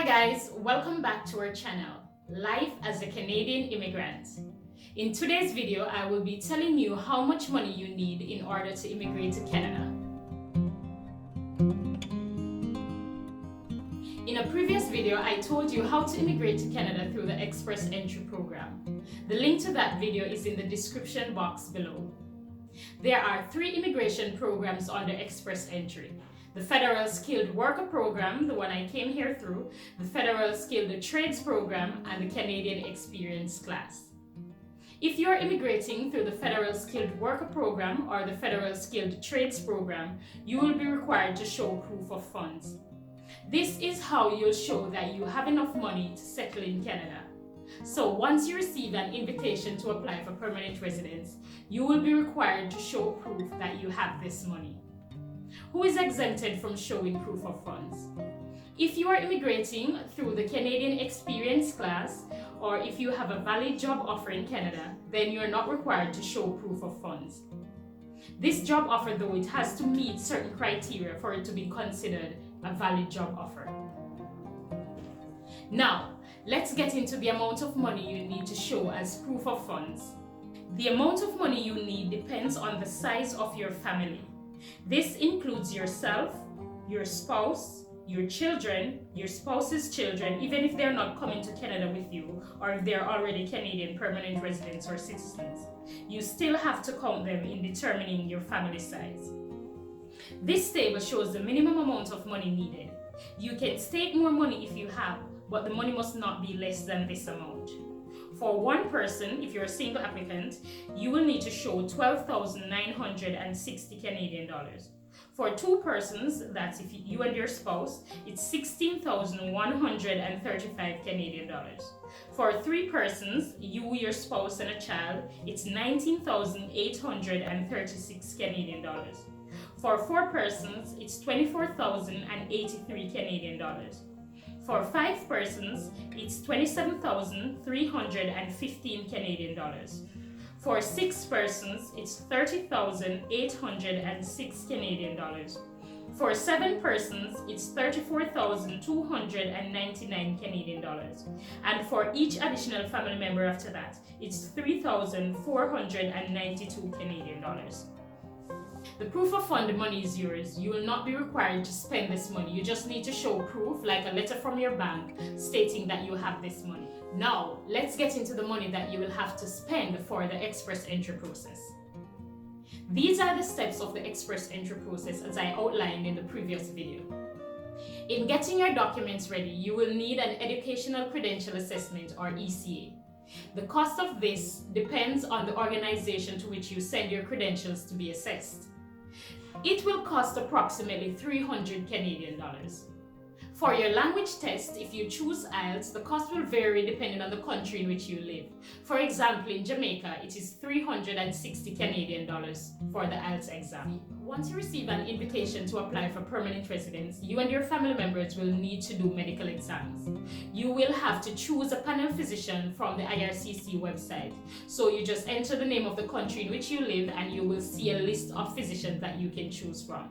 guys, welcome back to our channel, Life as a Canadian Immigrant. In today's video, I will be telling you how much money you need in order to immigrate to Canada. In a previous video, I told you how to immigrate to Canada through the Express Entry program. The link to that video is in the description box below. There are 3 immigration programs under Express Entry. The Federal Skilled Worker Program, the one I came here through, the Federal Skilled Trades Program, and the Canadian Experience class. If you are immigrating through the Federal Skilled Worker Program or the Federal Skilled Trades Program, you will be required to show proof of funds. This is how you'll show that you have enough money to settle in Canada. So once you receive an invitation to apply for permanent residence, you will be required to show proof that you have this money. Who is exempted from showing proof of funds? If you are immigrating through the Canadian Experience class, or if you have a valid job offer in Canada, then you are not required to show proof of funds. This job offer, though, it has to meet certain criteria for it to be considered a valid job offer. Now, let's get into the amount of money you need to show as proof of funds. The amount of money you need depends on the size of your family. This includes yourself, your spouse, your children, your spouse's children, even if they're not coming to Canada with you, or if they're already Canadian permanent residents or citizens. You still have to count them in determining your family size. This table shows the minimum amount of money needed. You can state more money if you have, but the money must not be less than this amount. For one person, if you're a single applicant, you will need to show 12,960 Canadian dollars. For 2 persons, that's if you and your spouse, it's 16,135 Canadian dollars. For 3 persons, you, your spouse, and a child, it's 19,836 Canadian dollars. For 4 persons, it's 24,083 Canadian dollars. For 5 persons, it's 27,315 Canadian dollars. For 6 persons, it's 30,806 Canadian dollars. For 7 persons, it's 34,299 Canadian dollars. And for each additional family member after that, it's 3,492 Canadian dollars. The proof of fund money is yours. You will not be required to spend this money. You just need to show proof, like a letter from your bank stating that you have this money. Now, let's get into the money that you will have to spend for the Express Entry process. These are the steps of the Express Entry process as I outlined in the previous video. In getting your documents ready, you will need an Educational Credential Assessment or ECA. The cost of this depends on the organization to which you send your credentials to be assessed. It will cost approximately 300 Canadian dollars. For your language test, if you choose IELTS, the cost will vary depending on the country in which you live. For example, in Jamaica, it is 360 Canadian dollars for the IELTS exam. Once you receive an invitation to apply for permanent residence, you and your family members will need to do medical exams. You will have to choose a panel physician from the IRCC website. So you just enter the name of the country in which you live and you will see a list of physicians that you can choose from.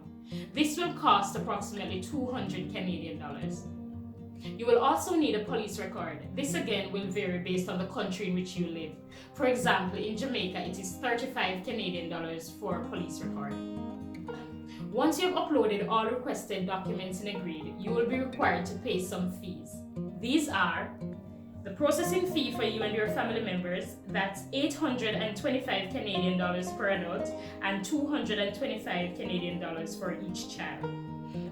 This will cost approximately 200 Canadian dollars. You will also need a police record. This again will vary based on the country in which you live. For example, in Jamaica, it is 35 Canadian dollars for a police record. Once you have uploaded all requested documents and agreed, you will be required to pay some fees. These are the processing fee for you and your family members, that's 825 Canadian dollars per adult and 225 Canadian dollars for each child.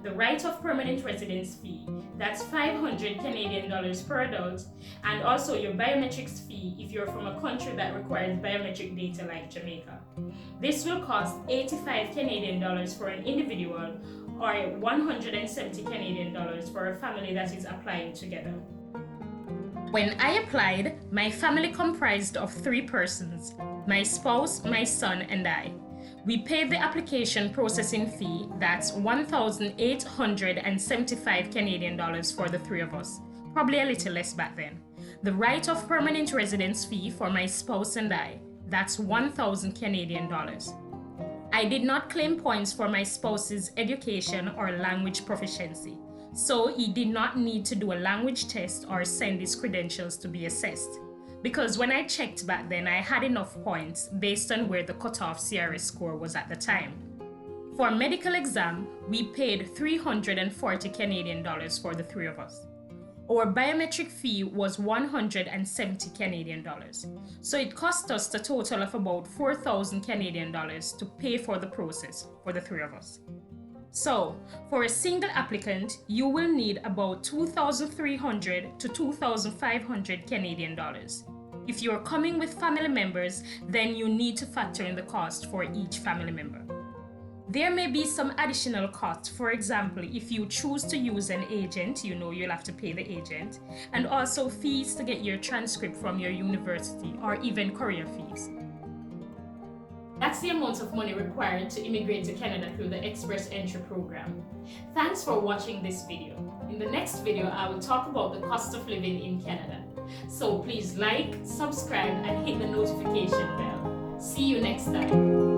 The right of permanent residence fee, that's 500 Canadian dollars per adult, and also your biometrics fee if you're from a country that requires biometric data like Jamaica. This will cost 85 Canadian dollars for an individual or 170 Canadian dollars for a family that is applying together. When I applied, my family comprised of 3 persons, my spouse, my son, and I. We paid the application processing fee, that's 1,875 Canadian dollars for the 3 of us, probably a little less back then. The right of permanent residence fee for my spouse and I, that's 1,000 Canadian dollars. I did not claim points for my spouse's education or language proficiency. So he did not need to do a language test or send his credentials to be assessed. Because when I checked back then, I had enough points based on where the cutoff CRS score was at the time. For a medical exam, we paid 340 Canadian dollars for the three of us. Our biometric fee was 170 Canadian dollars. So it cost us a total of about 4,000 Canadian dollars to pay for the process for the three of us. So, for a single applicant, you will need about 2,300 to 2,500 Canadian dollars. If you are coming with family members, then you need to factor in the cost for each family member. There may be some additional costs. For example, if you choose to use an agent, you'll have to pay the agent, and also fees to get your transcript from your university or even courier fees. That's the amount of money required to immigrate to Canada through the Express Entry program. Thanks for watching this video. In the next video, I will talk about the cost of living in Canada. So please like, subscribe, and hit the notification bell. See you next time.